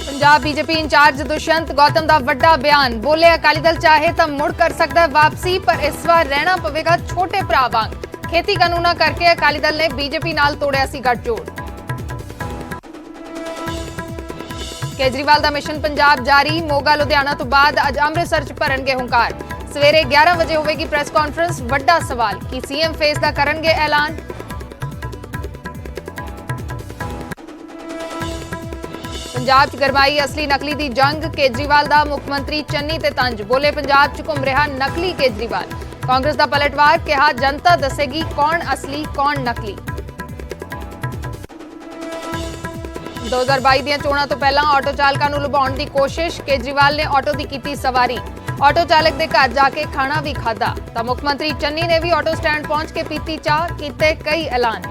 Punjab BJP in charge Dushyant Gautam का वड्डा बयान। बोले अकाली दल चाहे तो मुड़ कर सकता है वापसी, पर इस बार रहना पवेगा छोटे भरा वांग। खेती कानूना करके अकाली दल ने बीजेपी नाल तोड़िया सी गठजोड़। केजरीवाल का मिशन पंजाब जारी। मोगा लुधियाना तो बाद अज अमृतसर च भरनगे हुंकार। सवेरे 11 बजे होगी प्रेस कॉन्फ्रेंस। वड्डा सवाल कि सीएम फेस का करनगे ऐलान। पंजाब च गरमाई असली नकली दी जंग। केजरीवाल का मुख्यमंत्री चन्नी ते तंज। बोले पंजाब च घूम रहा नकली केजरीवाल। कांग्रेस का पलटवार, कहा जनता दसेगी कौन असली कौन नकली। 2022 ਦੀਆਂ ਚੋਣਾਂ ਤੋਂ ਪਹਿਲਾਂ ਆਟੋ ਚਾਲਕਾਂ ਨੂੰ ਲੁਭਾਉਣ ਦੀ ਕੋਸ਼ਿਸ਼। केजरीवाल ने ਆਟੋ ਦੀ ਕੀਤੀ ਸਵਾਰੀ। ਆਟੋ ਚਾਲਕ ਦੇ ਘਰ ਜਾ ਕੇ ਖਾਣਾ ਵੀ ਖਾਦਾ ਤਾਂ ਮੁੱਖ ਮੰਤਰੀ ਚੰਨੀ ਨੇ ਵੀ ਆਟੋ ਸਟੈਂਡ ਪਹੁੰਚ ਕੇ ਪੀਤੀ ਚਾਹ। ਕੀਤੇ ਕਈ ਐਲਾਨ।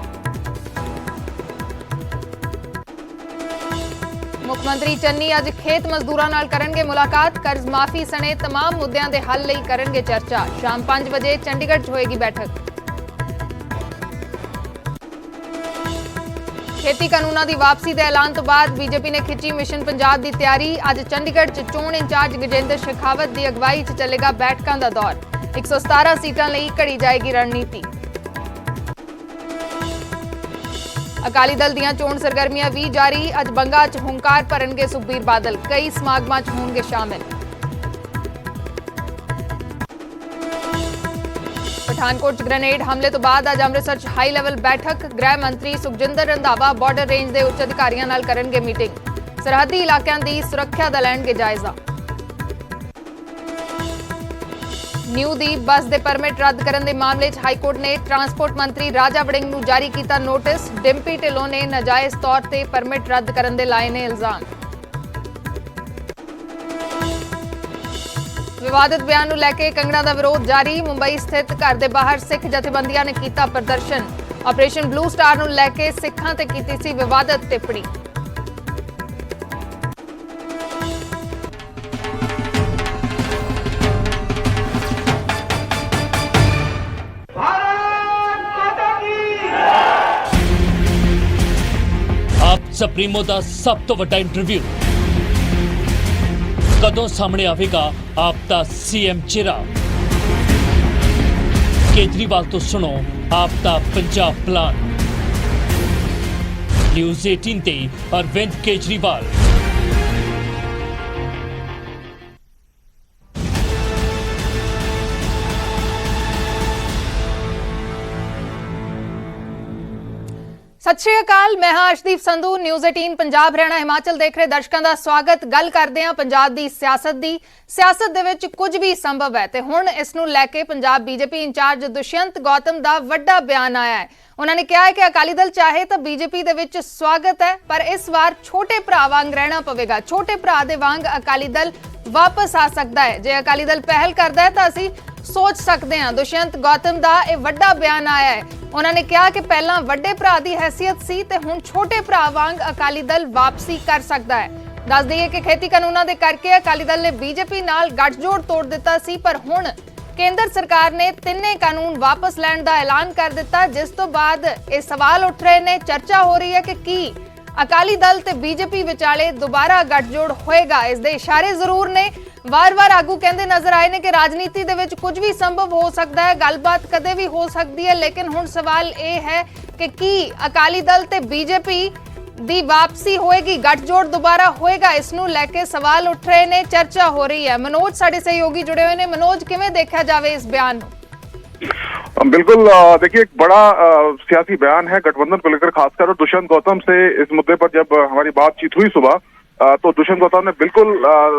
ਮੁੱਖ ਮੰਤਰੀ ਚੰਨੀ ਅੱਜ ਖੇਤ ਮਜ਼ਦੂਰਾਂ ਨਾਲ ਕਰਨਗੇ ਮੁਲਾਕਾਤ। ਕਰਜ਼ ਮਾਫੀ ਸਣੇ तमाम ਮੁੱਦਿਆਂ ਦੇ ਹੱਲ ਲਈ ਕਰਨਗੇ ਚਰਚਾ। ਸ਼ਾਮ 5 ਵਜੇ ਚੰਡੀਗੜ੍ਹ 'ਚ ਹੋਏਗੀ ਬੈਠਕ। खेती कानूना की वापसी के ऐलान तो बाद बीजेपी ने खिंची मिशन पंजाब की तैयारी। अज चंडीगढ़ च चोण इंचार्ज गजेंद्र शेखावत की अगवाई च चलेगा बैठकों का दौर। 117 सीटां लई घड़ी जाएगी रणनीति। अकाली दल दीयां चोण सरगर्मियां भी जारी। अज बंगा च हुंकार भरनगे सुखबीर बादल। कई समागमां च होणगे शामिल। पठानकोट च ग्रेनेड हमले तो बाद अज अमृतसर च हाई लैवल बैठक। गृह मंत्री सुखजिंदर रंधावा बॉर्डर रेंज के उच्च अधिकारियों नाल करनगे मीटिंग। सरहदी इलाकों की सुरक्षा का लैणगे जायजा। न्यू दी बस के परमिट रद्द करने के मामले च हाईकोर्ट ने ट्रांसपोर्ट मंत्री राजा वड़िंग नूं जारी किया नोटिस। डिंपी ढिल्लों ने नाजायज तौर पर परमिट रद्द करने के लाए ने इल्जाम। विवादित बयान को लैके कंगना का विरोध जारी। मुंबई स्थित घर के बाहर सिख जथेबंदियों ने किया प्रदर्शन। ऑपरेशन ब्लू स्टार को लैके सिखां ते कीती सी विवादित टिप्पणी। आप सुप्रीमो का सब तो बड़ा इंटरव्यू कदों सामने आवेगा आपका सीएम चेहरा। केजरीवाल तो सुनो आपका पंजाब प्लान। न्यूज़ 18 ते अरविंद केजरीवाल। सत श्री अकाल, मैं हाँ अर्शदीप संधू। न्यूज़ 18 पंजाब हरियाणा हिमाचल देख रहे दर्शकों का स्वागत। गल करते हैं पंजाब की सियासत की। सियासत दे विच कुछ भी संभव है तो हुण इस नूं लैके पंजाब बीजेपी इंचार्ज दुष्यंत गौतम का वड्डा बयान आया है। उन्होंने कहा है कि अकाली दल चाहे तो बीजेपी दे विच स्वागत है, पर इस बार छोटे भरा वांग रहना पवेगा। छोटे भरा दे वांग अकाली दल वापस आ सकता है। जे अकाली दल पहल करता है तो असीं सोच सकते हैं। दुष्यंत गौतम का यह वड्डा बयान आया है। उन्होंने कहा कि पहला वड्डे भरा की हैसियत सी ते हुण छोटे भरा वांग अकाली दल वापसी कर सकता है। दस दईए कि खेती कानूना दे करके अकाली दल ने बीजेपी नाल गठजोड़ तोड़ दिता सी, पर हुण केंद्र सरकार ने तिन्ने कानून वापस लैण दा ऐलान कर दिता, जिस तो बाद ये सवाल उठ रहे ने, चर्चा हो रही है कि की अकाली दल ते बीजेपी विचाले दोबारा गठजोड़ होएगा। इस दे इशारे जरूर ने। वार-वार आगू कहते नजर आए ने कि राजनीति दे विच कुछ भी संभव हो सकता है, गलबात कदे भी हो सकती है, लेकिन हुण सवाल ये है कि की अकाली दल ते बीजेपी दी वापसी होएगी, गठजोड़ दोबारा होएगा। इसनूं लैके सवाल उठ रहे ने, चर्चा हो रही है। मनोज साडे सहयोगी जुड़े हुए ने। मनोज, किवें देखा जावे इस बयान नूं? बिल्कुल, देखिए एक बड़ा सियासी बयान है गठबंधन को लेकर खासकर। और दुष्यंत गौतम से इस मुद्दे पर जब हमारी बातचीत हुई सुबह, तो दुष्यंत गौतम ने बिल्कुल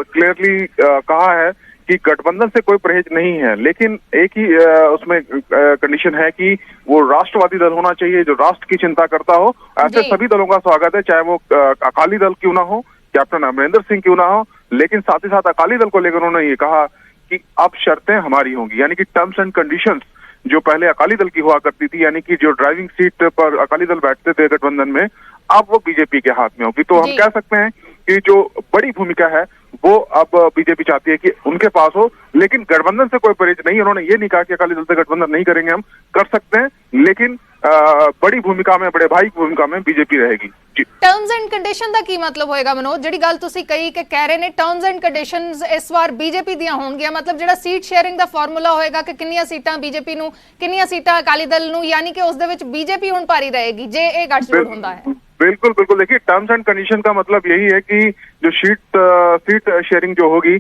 क्लियरली कहा है कि गठबंधन से कोई परहेज नहीं है, लेकिन एक ही उसमें कंडीशन है कि वो राष्ट्रवादी दल होना चाहिए जो राष्ट्र की चिंता करता हो। ऐसे सभी दलों का स्वागत है, चाहे वो अकाली दल क्यों ना हो, कैप्टन अमरिंदर सिंह क्यों ना हो, लेकिन साथ ही साथ अकाली दल को लेकर उन्होंने ये कहा कि अब शर्तें हमारी होंगी, यानी कि टर्म्स एंड कंडीशंस जो पहले अकाली दल की हुआ करती थी, यानी कि जो ड्राइविंग सीट पर अकाली दल बैठते थे गठबंधन में, अब वो बीजेपी के हाथ में होगी। तो हम कह सकते हैं कि जो बड़ी भूमिका है वो अब बीजेपी चाहती है कि उनके पास हो, लेकिन गठबंधन से कोई परहेज नहीं। उन्होंने ये नहीं कहा कि अकाली दल से गठबंधन नहीं करेंगे, हम कर सकते हैं, लेकिन बड़ी भूमिका में, बड़े भाई की भूमिका में बीजेपी रहेगी। जी, ਟਰਮਸ ਐਂਡ ਕੰਡੀਸ਼ਨ ਦਾ ਕੀ ਮਤਲਬ ਹੋਏਗਾ ਮਨੋਜ? ਜਿਹੜੀ ਗੱਲ ਤੁਸੀਂ ਕਹੀ ਕਿ ਕਹਿ ਰਹੇ ਨੇ ਟਰਮਸ ਐਂਡ ਕੰਡੀਸ਼ਨਸ ਇਸ ਵਾਰ ਬੀਜੇਪੀ ਦੀਆਂ ਹੋਣਗੀਆਂ, ਮਤਲਬ ਜਿਹੜਾ ਸੀਟ ਸ਼ੇਅਰਿੰਗ ਦਾ ਫਾਰਮੂਲਾ ਹੋਏਗਾ ਕਿ ਕਿੰਨੀਆਂ ਸੀਟਾਂ ਬੀਜੇਪੀ ਨੂੰ, ਕਿੰਨੀਆਂ ਸੀਟਾਂ ਅਕਾਲੀ ਦਲ ਨੂੰ, ਯਾਨੀ ਕਿ ਉਸ ਦੇ ਵਿੱਚ ਬੀਜੇਪੀ ਹੁਣ ਭਾਰੀ ਰਹੇਗੀ ਜੇ ਇਹ ਗੱਠਜੋੜ ਹੁੰਦਾ है। बिल्कुल बिल्कुल, देखिए टर्म्स एंड कंडीशन का मतलब यही है कि जो सीट शेयरिंग जो होगी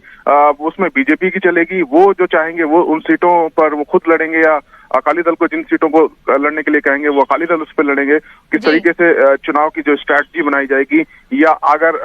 उसमें बीजेपी की चलेगी। वो जो चाहेंगे वो उन सीटों पर वो खुद लड़ेंगे, या अकाली दल को जिन सीटों को लड़ने के लिए कहेंगे वो अकाली दल उस पर लड़ेंगे। किस तरीके से चुनाव की जो स्ट्रैटेजी बनाई जाएगी, या अगर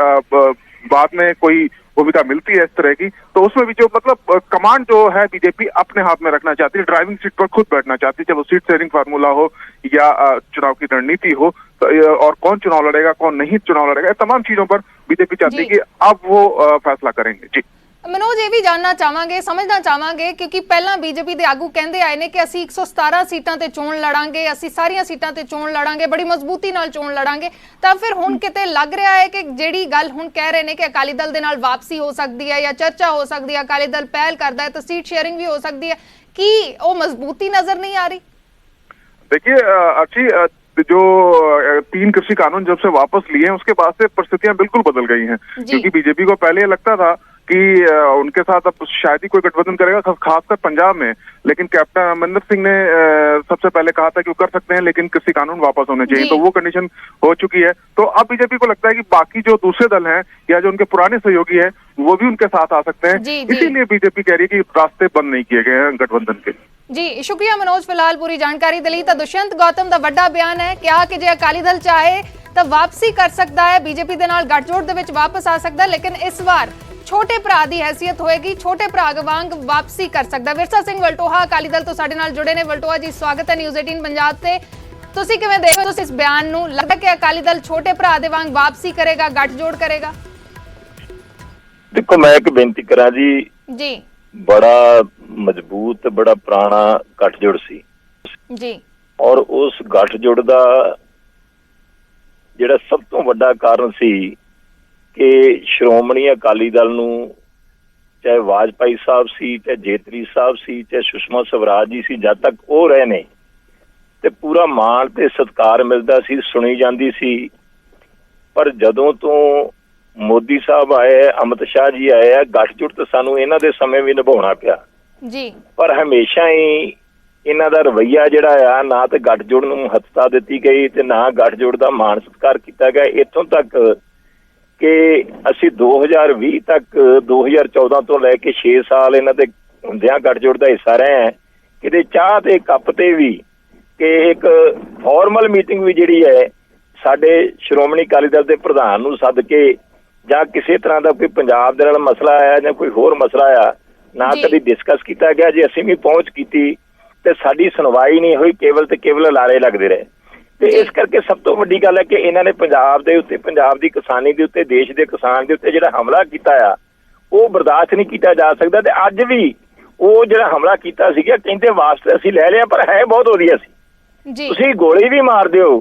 बाद में कोई भूमिका मिलती है इस तरह की, तो उसमें भी जो मतलब कमांड जो है बीजेपी अपने हाथ में रखना चाहती है, ड्राइविंग सीट पर खुद बैठना चाहती है, चाहे वो सीट शेयरिंग फार्मूला हो या चुनाव की रणनीति हो, तो और कौन चुनाव लड़ेगा कौन नहीं चुनाव लड़ेगा, तमाम चीजों पर बीजेपी चाहती है कि अब वो फैसला करेंगे। जी ਮਨੋਜ, ਇਹ ਵੀ ਜਾਣਨਾ ਚਾਹਾਂਗੇ, ਸਮਝਣਾ ਚਾਹਾਂਗੇ, ਕਿਉਂਕਿ ਪਹਿਲਾਂ ਬੀਜੇਪੀ ਦੇ ਆਗੂ ਕਹਿੰਦੇ ਆਏ ਨੇ ਕਿ ਅਸੀਂ 117 ਸੀਟਾਂ ਤੇ ਚੋਣ ਲੜਾਂਗੇ, ਅਸੀਂ ਸਾਰੀਆਂ ਸੀਟਾਂ ਤੇ ਚੋਣ ਲੜਾਂਗੇ, ਬੜੀ ਮਜ਼ਬੂਤੀ ਨਾਲ ਚੋਣ ਲੜਾਂਗੇ, ਤਾਂ ਫਿਰ ਹੁਣ ਕਿਤੇ ਲੱਗ ਰਿਹਾ ਹੈ ਕਿ ਜਿਹੜੀ ਗੱਲ ਹੁਣ ਕਹਿ ਰਹੇ ਨੇ ਕਿ ਅਕਾਲੀ ਦਲ ਦੇ ਨਾਲ ਵਾਪਸੀ ਹੋ ਸਕਦੀ ਹੈ ਜਾਂ ਚਰਚਾ ਹੋ ਸਕਦੀ ਹੈ, ਅਕਾਲੀ ਦਲ ਪਹਿਲ ਕਰਦਾ ਹੈ ਤਾਂ ਸੀਟ ਸ਼ੇਅਰਿੰਗ ਵੀ ਹੋ ਸਕਦੀ ਹੈ, ਕੀ ਉਹ ਮਜ਼ਬੂਤੀ नजर नहीं आ रही? देखिए अच्छी जो 3 कृषि कानून जब से वापस लिए हैं उसके बाद से परिस्थितियां बिल्कुल बदल गई हैं, क्योंकि बीजेपी को पहले लगता था कि उनके साथ अब शायद ही कोई गठबंधन करेगा, खासकर पंजाब में, लेकिन कैप्टन अमरिंदर सिंह ने सबसे पहले कहा था कि वो कर सकते हैं, लेकिन कृषि कानून वापस होने चाहिए, तो वो कंडीशन हो चुकी है। तो अब बीजेपी को लगता है कि बाकी जो दूसरे दल हैं या जो उनके पुराने सहयोगी हैं वो भी उनके साथ आ सकते हैं, इसीलिए बीजेपी कह रही है कि रास्ते बंद नहीं किए गए हैं गठबंधन के। जी शुक्रिया मनोज, फिलहाल पूरी जानकारी दे ਲਈ। ਤਾਂ ਦੁਸ਼ਯੰਤ ਗੌਤਮ ਦਾ ਵੱਡਾ ਬਿਆਨ ਹੈ, ਕਿਹਾ ਕਿ ਜੇ ਅਕਾਲੀ ਦਲ ਚਾਹੇ ਤਾਂ ਵਾਪਸੀ ਕਰ ਸਕਦਾ ਹੈ, ਬੀਜੇਪੀ ਦੇ ਨਾਲ ਗੱਠਜੋੜ ਦੇ ਵਿੱਚ ਵਾਪਸ ਆ ਸਕਦਾ, ਲੇਕਿਨ ਇਸ ਵਾਰ ਛੋਟੇ ਭਰਾ ਦੀ ਹੈਸੀਅਤ ਹੋਏਗੀ, ਛੋਟੇ ਭਰਾ ਵਾਂਗ ਵਾਪਸੀ ਕਰ ਸਕਦਾ। ਵਿਰਸਾ ਸਿੰਘ ਵਲਟੋਹਾ ਅਕਾਲੀ ਦਲ ਤੋਂ ਸਾਡੇ ਨਾਲ ਜੁੜੇ ਨੇ। ਵਲਟੋਹਾ ਜੀ, ਸਵਾਗਤ ਹੈ ਨਿਊਜ਼ 18 ਪੰਜਾਬ ਤੇ। ਤੁਸੀਂ ਕਿਵੇਂ ਦੇਖੋ ਤੁਸੀਂ ਇਸ ਬਿਆਨ ਨੂੰ? ਲੱਗਦਾ ਕਿ ਅਕਾਲੀ ਦਲ ਛੋਟੇ ਭਰਾ ਦੇ ਵਾਂਗ ਵਾਪਸੀ ਕਰੇਗਾ, ਗੱਠਜੋੜ ਕਰੇਗਾ? देखो मैं एक बेनती करा जी, बड़ा मजबूत बड़ा पुराना गठजोड़ सी जी, और उस गठजोड़ दा जिहड़ा सब तो वड्डा कारण सी कि श्रोमणी अकाली दल नूं चाहे वाजपेयी साहब सी, चाहे जेतली साहब सी, चाहे सुषमा स्वराज जी सी, जद तक वो रहे ने ते पूरा मान ते सत्कार मिलदा सी, सुनी जांदी सी। पर जदों तो मोदी साहब आए, अमित शाह जी आए, गठजोड़ तो सानू इन्हां दे समय भी निभाउणा पिया जी, पर हमेशा ही इन्हां दा रवैया जिहड़ा आ ना ते गठजोड़ नूं महत्ता दित्ती गई ते ना गठजोड़ दा मान सत्कार कीता गया। इत्थों तक कि असीं 2020 तक 2014 तो लैके 6 साल इन्हां दे हुंदियां गठजोड़ दा हिस्सा रहे हैं, किते चाह ते कप ते भी कि एक फॉर्मल मीटिंग भी जिहड़ी है साडे श्रोमणी अकाली दल दे प्रधान नूं सद के ਜਾਂ ਕਿਸੇ ਤਰ੍ਹਾਂ ਦਾ ਕੋਈ ਪੰਜਾਬ ਦੇ ਨਾਲ ਮਸਲਾ ਆਇਆ ਜਾਂ ਕੋਈ ਹੋਰ ਮਸਲਾ ਆਇਆ ਨਾ ਕਦੀ ਡਿਸਕਸ ਕੀਤਾ ਗਿਆ। ਜੇ ਅਸੀਂ ਵੀ ਪਹੁੰਚ ਕੀਤੀ ਤੇ ਸਾਡੀ ਸੁਣਵਾਈ ਨਹੀਂ ਹੋਈ, ਕੇਵਲ ਤੇ ਕੇਵਲ ਲਾਰੇ ਲੱਗਦੇ ਰਹੇ। ਤੇ ਇਸ ਕਰਕੇ ਸਭ ਤੋਂ ਵੱਡੀ ਗੱਲ ਹੈ ਕਿ ਇਹਨਾਂ ਨੇ ਪੰਜਾਬ ਦੇ ਉੱਤੇ, ਪੰਜਾਬ ਦੀ ਕਿਸਾਨੀ ਦੇ ਉੱਤੇ, ਦੇਸ਼ ਦੇ ਕਿਸਾਨ ਦੇ ਉੱਤੇ ਜਿਹੜਾ ਹਮਲਾ ਕੀਤਾ ਆ ਉਹ ਬਰਦਾਸ਼ਤ ਨਹੀਂ ਕੀਤਾ ਜਾ ਸਕਦਾ। ਤੇ ਅੱਜ ਵੀ ਉਹ ਜਿਹੜਾ ਹਮਲਾ ਕੀਤਾ ਸੀਗਾ ਕਹਿੰਦੇ ਵਾਸਤੇ ਅਸੀਂ ਲੈ ਲਿਆ, ਪਰ ਹੈ ਬਹੁਤ ਵਧੀਆ ਸੀ। ਤੁਸੀਂ ਗੋਲੀ ਵੀ ਮਾਰ ਦਿਓ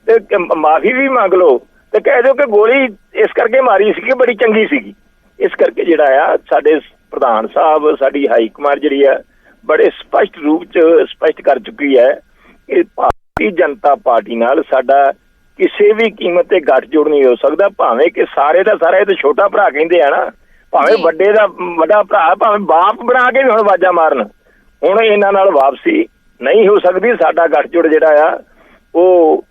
ਤੇ ਮਾਫੀ ਵੀ ਮੰਗ ਲਓ ਤੇ ਕਹਿ ਦਿਓ ਕਿ ਗੋਲੀ ਇਸ ਕਰਕੇ ਮਾਰੀ ਸੀ ਕਿ ਬੜੀ ਚੰਗੀ ਸੀਗੀ। ਇਸ ਕਰਕੇ ਜਿਹੜਾ ਆ ਸਾਡੇ ਪ੍ਰਧਾਨ ਸਾਹਿਬ, ਸਾਡੀ ਹਾਈ ਕਮਾਂਡ ਜਿਹੜੀ ਆ ਬੜੇ ਸਪਸ਼ਟ ਰੂਪ ਚ ਸਪਸ਼ਟ ਕਰ ਚੁੱਕੀ ਹੈ ਕਿ ਭਾਰਤੀ ਜਨਤਾ ਪਾਰਟੀ ਨਾਲ ਸਾਡਾ ਕਿਸੇ ਵੀ ਕੀਮਤ ਤੇ ਗੱਠਜੋੜ ਨਹੀਂ ਹੋ ਸਕਦਾ, ਭਾਵੇਂ ਕਿ ਸਾਰੇ ਦਾ ਸਾਰਾ ਇਹ ਤਾਂ ਛੋਟਾ ਭਰਾ ਕਹਿੰਦੇ ਆ ਨਾ, ਭਾਵੇਂ ਵੱਡੇ ਦਾ ਵੱਡਾ ਭਰਾ, ਭਾਵੇਂ ਬਾਪ ਬਣਾ ਕੇ ਵੀ ਹੁਣ ਆਵਾਜ਼ਾਂ ਮਾਰਨ, ਹੁਣ ਇਹਨਾਂ ਨਾਲ ਵਾਪਸੀ ਨਹੀਂ ਹੋ ਸਕਦੀ। ਸਾਡਾ ਗੱਠਜੋੜ ਜਿਹੜਾ ਆ ਉਹ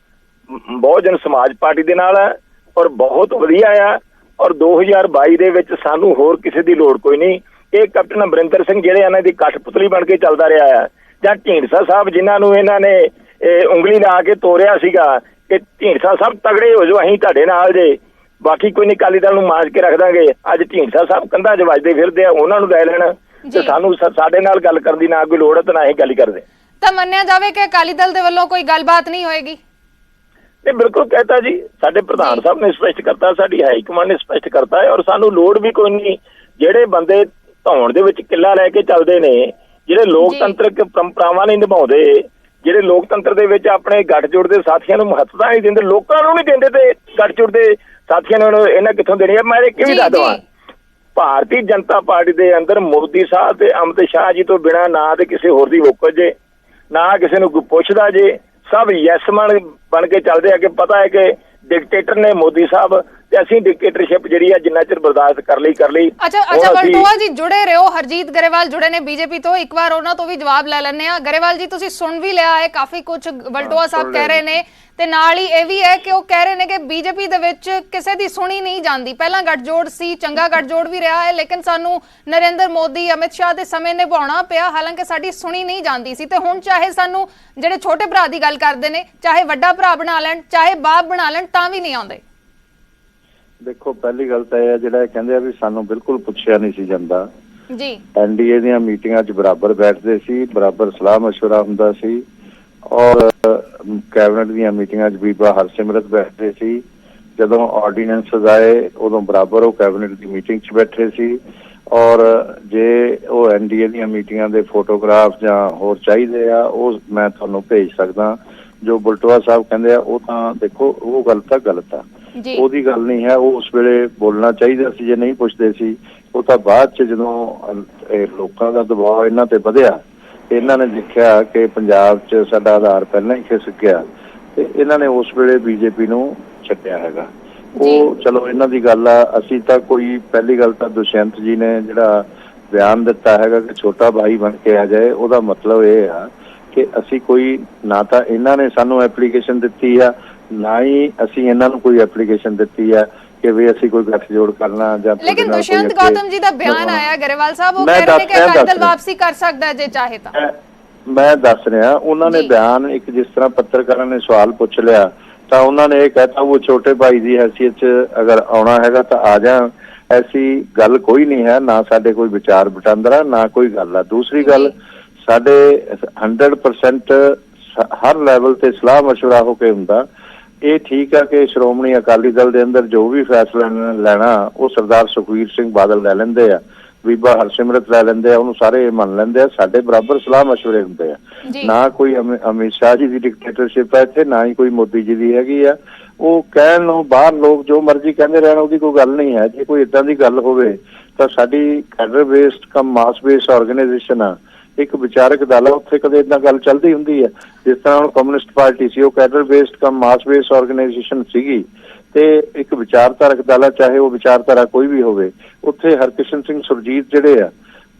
ਬਹੁਜਨ ਸਮਾਜ ਪਾਰਟੀ ਦੇ ਨਾਲ ਹੈ ਔਰ ਬਹੁਤ ਵਧੀਆ ਆ, ਔਰ 2022 ਦੇ ਵਿੱਚ ਸਾਨੂੰ ਹੋਰ ਕਿਸੇ ਦੀ ਲੋੜ ਕੋਈ ਨਹੀਂ। ਇਹ ਕੈਪਟਨ ਅਮਰਿੰਦਰ ਸਿੰਘ ਜਿਹੜੇ ਇਹਨਾਂ ਦੀ ਕਠਪੁਤਲੀ ਬਣ ਕੇ ਚੱਲਦਾ ਰਿਹਾ ਆ, ਜਾਂ ਢੀਂਡਸਾ ਸਾਹਿਬ ਜਿਨ੍ਹਾਂ ਨੂੰ ਇਹਨਾਂ ਨੇ ਉਂਗਲੀ ਲਾ ਕੇ ਤੋਰਿਆ ਸੀਗਾ ਕਿ ਢੀਂਡਸਾ ਸਾਹਿਬ ਤਗੜੇ ਹੋ ਜਾਓ, ਅਸੀਂ ਤੁਹਾਡੇ ਨਾਲ ਜੇ, ਬਾਕੀ ਕੋਈ ਨਹੀਂ, ਅਕਾਲੀ ਦਲ ਨੂੰ ਮਾਂਜ ਕੇ ਰੱਖ ਦਾਂਗੇ। ਅੱਜ ਢੀਂਡਸਾ ਸਾਹਿਬ ਕੰਧਾਂ 'ਚ ਵੱਜਦੇ ਫਿਰਦੇ ਆ, ਉਹਨਾਂ ਨੂੰ ਲੈ ਲੈਣ ਤੇ ਸਾਨੂੰ ਸਾਡੇ ਨਾਲ ਗੱਲ ਕਰਨ ਦੀ ਨਾ ਕੋਈ ਲੋੜ ਹੈ ਤੇ ਨਾ ਹੀ ਗੱਲ ਕਰਦੇ। ਤਾਂ ਮੰਨਿਆ ਜਾਵੇ ਕਿ ਅਕਾਲੀ ਦਲ ਦੇ ਵੱਲੋਂ ਕੋਈ ਗੱਲਬਾਤ ਨਹੀਂ ਹੋਏਗੀ? ਇਹ ਬਿਲਕੁਲ ਕਹਿਤਾ ਜੀ, ਸਾਡੇ ਪ੍ਰਧਾਨ ਸਾਹਿਬ ਨੇ ਸਪਸ਼ਟ ਕਰਤਾ, ਸਾਡੀ ਹਾਈ ਕਮਾਂਡ ਨੇ ਸਪਸ਼ਟ ਕਰਤਾ ਹੈ, ਔਰ ਸਾਨੂੰ ਲੋੜ ਵੀ ਕੋਈ ਨਹੀਂ। ਜਿਹੜੇ ਬੰਦੇ ਧੌਣ ਦੇ ਵਿੱਚ ਕਿੱਲਾ ਲੈ ਕੇ ਚੱਲਦੇ ਨੇ, ਜਿਹੜੇ ਲੋਕਤੰਤਰਕ ਪਰੰਪਰਾਵਾਂ ਨਹੀਂ ਨਿਭਾਉਂਦੇ, ਜਿਹੜੇ ਲੋਕਤੰਤਰ ਦੇ ਵਿੱਚ ਆਪਣੇ ਗੱਠਜੋੜ ਦੇ ਸਾਥੀਆਂ ਨੂੰ ਮਹੱਤਤਾ ਨਹੀਂ ਦਿੰਦੇ, ਲੋਕਾਂ ਨੂੰ ਨਹੀਂ ਦਿੰਦੇ ਤੇ ਗੱਠਜੋੜ ਦੇ ਸਾਥੀਆਂ ਨੇ ਇਹਨਾਂ ਕਿੱਥੋਂ ਦੇਣੀ ਹੈ। ਮੈਂ ਇੱਕ ਵੀ ਦੱਸ ਦੇਵਾਂ, ਭਾਰਤੀ ਜਨਤਾ ਪਾਰਟੀ ਦੇ ਅੰਦਰ ਮੋਦੀ ਸਾਹਿਬ ਤੇ ਅਮਿਤ ਸ਼ਾਹ ਜੀ ਤੋਂ ਬਿਨਾਂ ਨਾ ਤੇ ਕਿਸੇ ਹੋਰ ਦੀ ਵੋਕਲ ਜੇ, ਨਾ ਕਿਸੇ ਨੂੰ ਪੁੱਛਦਾ ਜੇ, ਸਭ ਯੈਸਮੈਨ ਬਣ ਕੇ ਚੱਲਦੇ ਆ ਕਿ ਪਤਾ ਹੈ ਕਿ ਡਿਕਟੇਟਰ ਨੇ ਮੋਦੀ ਸਾਹਿਬ ਤੇ ਅਸੀਂ ਡਿਕਟੇਟਰਸ਼ਿਪ ਜਿਹੜੀ ਆ ਜਿੰਨਾ ਚਿਰ ਬਰਦਾਸ਼ਤ ਕਰ ਲਈ। ਅੱਛਾ ਵਲਟੋਆ ਜੀ ਜੁੜੇ ਰਹੋ, ਹਰਜੀਤ ਗਰੇਵਾਲ ਜੁੜੇ ਨੇ ਬੀਜੇਪੀ ਤੋਂ, ਇੱਕ ਵਾਰ ਉਹਨਾਂ ਤੋਂ ਵੀ ਜਵਾਬ ਲੈ ਲੈਣੇ ਆ। ਗਰੇਵਾਲ ਜੀ ਤੁਸੀਂ ਸੁਣ ਵੀ ਲਿਆ ਹੈ ਕਾਫੀ ਕੁਝ ਵਲਟੋਆ ਸਾਹਿਬ ਕਹਿ ਰਹੇ ਨੇ, ਤੇ ਨਾਲ ਹੀ ਇਹ ਵੀ ਹੈ ਕਿ ਉਹ ਕਹਿ ਰਹੇ ਨੇ ਕਿ ਬੀਜੇਪੀ ਦੇ ਵਿੱਚ ਕਿਸੇ ਦੀ ਸੁਣੀ ਨਹੀਂ ਜਾਂਦੀ। ਪਹਿਲਾਂ ਗੱਠਜੋੜ ਸੀ, ਚੰਗਾ ਗੱਠਜੋੜ ਵੀ ਰਿਹਾ ਹੈ, ਲੇਕਿਨ ਸਾਨੂੰ ਨਰਿੰਦਰ ਮੋਦੀ ਅਮਿਤ ਸ਼ਾਹ ਦੇ ਸਮੇਂ ਨਿਭਾਉਣਾ ਪਿਆ, ਹਾਲਾਂਕਿ ਸਾਡੀ ਸੁਣੀ ਨਹੀਂ ਜਾਂਦੀ ਸੀ। ਤੇ ਹੁਣ ਚਾਹੇ ਸਾਨੂੰ ਜਿਹੜੇ ਛੋਟੇ ਭਰਾ ਦੀ ਗੱਲ ਕਰਦੇ ਨੇ, ਚਾਹੇ ਵੱਡਾ ਭਰਾ ਬਣਾ ਲੈਣ, ਚਾਹੇ ਬਾਪ ਬਣਾ ਲੈਣ, ਤਾਂ ਵੀ ਨਹੀਂ ਆਉਂਦੇ। ਦੇਖੋ ਪਹਿਲੀ ਗੱਲ ਤਾਂ ਇਹ ਹੈ ਜਿਹੜਾ ਕਹਿੰਦੇ ਆ ਵੀ ਸਾਨੂੰ ਬਿਲਕੁਲ ਪੁੱਛਿਆ ਨਹੀਂ ਸੀ ਜਾਂਦਾ ਜੀ। ਐਨਡੀਏ ਦੀਆਂ ਮੀਟਿੰਗਾਂ 'ਚ ਬਰਾਬਰ ਬੈਠਦੇ ਸੀ, ਬਰਾਬਰ ਸਲਾਹ ਮਸ਼ਵਰਾ ਹੁੰਦਾ ਸੀ, ਔਰ ਕੈਬਨਿਟ ਦੀਆਂ ਮੀਟਿੰਗਾਂ 'ਚ ਬੀਬਾ ਹਰਸਿਮਰਤ ਬੈਠਦੇ ਸੀ। ਜਦੋਂ ਆਰਡੀਨੈਂਸਸ ਆਏ ਉਦੋਂ ਬਰਾਬਰ ਉਹ ਕੈਬਨਿਟ ਦੀ ਮੀਟਿੰਗ 'ਚ ਬੈਠੇ ਸੀ। ਔਰ ਜੇ ਉਹ ਐਨਡੀਏ ਦੀਆਂ ਮੀਟਿੰਗਾਂ ਦੇ ਫੋਟੋਗ੍ਰਾਫ ਜਾਂ ਹੋਰ ਚਾਹੀਦੇ ਆ ਉਹ ਮੈਂ ਤੁਹਾਨੂੰ ਭੇਜ ਸਕਦਾ। ਜੋ ਬਲਟੋਆ ਸਾਹਿਬ ਕਹਿੰਦੇ ਆ ਉਹ ਤਾਂ ਦੇਖੋ ਉਹ ਗਲਤ ਆ, ਉਹਦੀ ਗੱਲ ਨਹੀਂ ਹੈ। ਉਹ ਉਸ ਵੇਲੇ ਬੋਲਣਾ ਚਾਹੀਦਾ ਸੀ ਜੇ ਨਹੀਂ ਪੁੱਛਦੇ ਸੀ। ਉਹ ਤਾਂ ਬਾਅਦ 'ਚ ਜਦੋਂ ਲੋਕਾਂ ਦਾ ਦਬਾਅ ਇਹਨਾਂ ਤੇ ਵਧਿਆ, ਇਹਨਾਂ ਨੇ ਦੇਖਿਆ ਕਿ ਪੰਜਾਬ 'ਚ ਸਾਡਾ ਆਧਾਰ ਪਹਿਲਾਂ ਹੀ ਖਿਸਕ ਗਿਆ, ਤੇ ਇਹਨਾਂ ਨੇ ਉਸ ਵੇਲੇ ਬੀਜੇਪੀ ਨੂੰ ਛੱਡਿਆ ਹੈਗਾ। ਉਹ ਚਲੋ ਇਹਨਾਂ ਦੀ ਗੱਲ ਆ। ਅਸੀਂ ਤਾਂ ਕੋਈ ਪਹਿਲੀ ਗੱਲ ਤਾਂ ਦੁਸ਼ਯੰਤ ਜੀ ਨੇ ਜਿਹੜਾ ਬਿਆਨ ਦਿੱਤਾ ਹੈਗਾ ਕਿ ਛੋਟਾ ਭਾਈ ਬਣ ਕੇ ਆ ਜਾਏ, ਉਹਦਾ ਮਤਲਬ ਇਹ ਆ ਕਿ ਅਸੀਂ ਕੋਈ ਨਾ ਤਾਂ ਇਹਨਾਂ ਨੇ ਸਾਨੂੰ ਐਪਲੀਕੇਸ਼ਨ ਦਿੱਤੀ ਆ, ਨਾ ਹੀ ਅਸੀਂ ਇਹਨਾਂ ਨੂੰ ਕੋਈ ਐਪਲੀਕੇਸ਼ਨ ਦਿੱਤੀ ਆ ਕਿ ਵੀ ਅਸੀਂ ਕੋਈ ਗੱਠਜੋੜ ਕਰਨਾ ਜਾਂ। ਲੇਕਿਨ ਦੁਸ਼ਯੰਤ ਗੌਤਮ ਜੀ ਦਾ ਬਿਆਨ ਆਇਆ ਗਰੇਵਾਲ ਸਾਹਿਬ, ਉਹ ਕਹਿ ਰਹੇ ਨੇ ਕਿ ਅਕਾਲੀ ਦਲ ਵਾਪਸੀ ਕਰ ਸਕਦਾ ਜੇ ਚਾਹੇ ਤਾਂ। ਮੈਂ ਦੱਸ ਰਿਹਾ, ਉਹਨਾਂ ਨੇ ਬਿਆਨ ਇੱਕ ਜਿਸ ਤਰ੍ਹਾਂ ਪੱਤਰਕਾਰਾਂ ਨੇ ਸਵਾਲ ਪੁੱਛ ਲਿਆ ਤਾਂ ਉਹਨਾਂ ਨੇ ਇਹ ਕਹਿਤਾ ਉਹ ਛੋਟੇ ਭਾਈ ਦੀ ਹੈਸੀਅਤ 'ਚ ਅਗਰ ਆਉਣਾ ਹੈਗਾ ਤਾਂ ਆ ਜਾ। ਐਸੀ ਗੱਲ ਕੋਈ ਨਹੀਂ ਹੈ, ਨਾ ਸਾਡੇ ਕੋਈ ਵਿਚਾਰ ਵਟਾਂਦਰਾ, ਨਾ ਕੋਈ ਗੱਲ ਆ। ਦੂਸਰੀ ਗੱਲ, ਸਾਡੇ 100% ਹਰ ਲੈਵਲ ਤੇ ਸਲਾਹ ਮਸ਼ਵਰਾ ਹੋ ਕੇ ਹੁੰਦਾ। ਇਹ ਠੀਕ ਆ ਕਿ ਸ਼੍ਰੋਮਣੀ ਅਕਾਲੀ ਦਲ ਦੇ ਅੰਦਰ ਜੋ ਵੀ ਫੈਸਲਾ ਲੈਣਾ ਉਹ ਸਰਦਾਰ ਸੁਖਬੀਰ ਸਿੰਘ ਬਾਦਲ ਲੈ ਲੈਂਦੇ ਆ, ਬੀਬਾ ਹਰਸਿਮਰਤ ਲੈ ਲੈਂਦੇ ਆ, ਉਹਨੂੰ ਸਾਰੇ ਮੰਨ ਲੈਂਦੇ ਆ। ਸਾਡੇ ਬਰਾਬਰ ਸਲਾਹ ਮਸ਼ਵਰੇ ਹੁੰਦੇ ਆ। ਨਾ ਕੋਈ ਅਮਿਤ ਸ਼ਾਹ ਜੀ ਦੀ ਡਿਕਟੇਟਰਸ਼ਿਪ ਹੈ ਇੱਥੇ, ਨਾ ਹੀ ਕੋਈ ਮੋਦੀ ਜੀ ਦੀ ਹੈਗੀ ਆ। ਉਹ ਕਹਿਣ ਨੂੰ ਬਾਹਰ ਲੋਕ ਜੋ ਮਰਜ਼ੀ ਕਹਿੰਦੇ ਰਹਿਣ, ਉਹਦੀ ਕੋਈ ਗੱਲ ਨਹੀਂ ਹੈ। ਜੇ ਕੋਈ ਏਦਾਂ ਦੀ ਗੱਲ ਹੋਵੇ ਤਾਂ ਸਾਡੀ ਕੈਡਰ ਬੇਸਡ ਕਮ ਮਾਸ ਬੇਸਡ ਆਰਗੇਨਾਈਜੇਸ਼ਨ ਆ, ਇੱਕ ਵਿਚਾਰਕ ਦਲ ਆ, ਉੱਥੇ ਕਦੇ ਏਦਾਂ ਗੱਲ ਚੱਲਦੀ ਹੁੰਦੀ ਹੈ। ਜਿਸ ਤਰ੍ਹਾਂ ਹੁਣ ਕਮਿਊਨਿਸਟ ਪਾਰਟੀ ਸੀ, ਉਹ ਕੈਡਰ ਬੇਸਡ ਕਮ ਮਾਸ ਬੇਸਡ ਆਰਗੇਨਾਈਜੇਸ਼ਨ ਸੀਗੀ, ਤੇ ਇੱਕ ਵਿਚਾਰਧਾਰਕ ਦਲ ਆ, ਚਾਹੇ ਉਹ ਵਿਚਾਰਧਾਰਾ ਕੋਈ ਵੀ ਹੋਵੇ। ਉੱਥੇ ਹਰਕਿਸ਼ਨ ਸਿੰਘ ਸੁਰਜੀਤ ਜਿਹੜੇ ਆ,